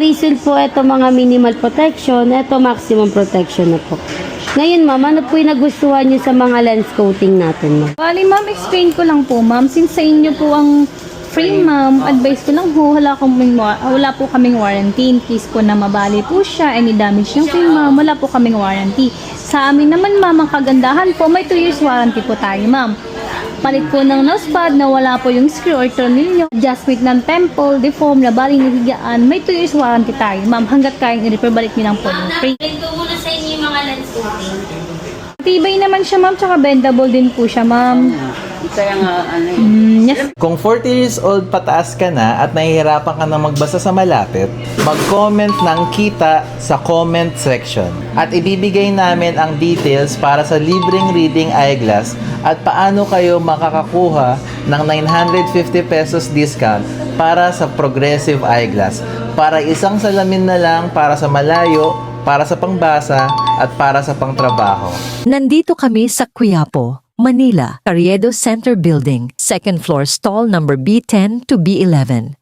reason po ito mga minimal protection, ito maximum protection na po. Ngayon ma'am, ano po yung nagustuhan nyo sa mga lens coating natin ma'am? Bali ma'am, explain ko lang po ma'am. Since sa inyo po ang frame ma'am, advice ko lang po, wala po kaming warranty. In case po na mabali po siya, any damage yung frame ma'am, wala po kaming warranty. Sa amin naman ma'am, ang kagandahan po, may 2 years warranty po tayo ma'am. Palit po ng nosepad na wala po yung screw or tornilyo, adjustment ng temple, deform, labali ng higaan, may 2 years warranty tayo ma'am. Hanggat kayang i-repair, balik nyo lang po yung frame. Explain ko muna sa inyo yung mga lens coating. Tibay naman siya ma'am, tsaka bendable din po siya ma'am. Kaya nga, Yes. Kung 40 years old pataas ka na at nahihirapan ka na magbasa sa malapit, mag-comment ng kita sa comment section. At ibibigay namin ang details para sa libreng reading eyeglass at paano kayo makakakuha ng 950 pesos discount para sa progressive eyeglass. Para isang salamin na lang para sa malayo, para sa pangbasa at para sa pangtrabaho. Nandito kami sa Quiapo, Manila, Carriedo Center Building, 2nd floor stall number B10 to B11.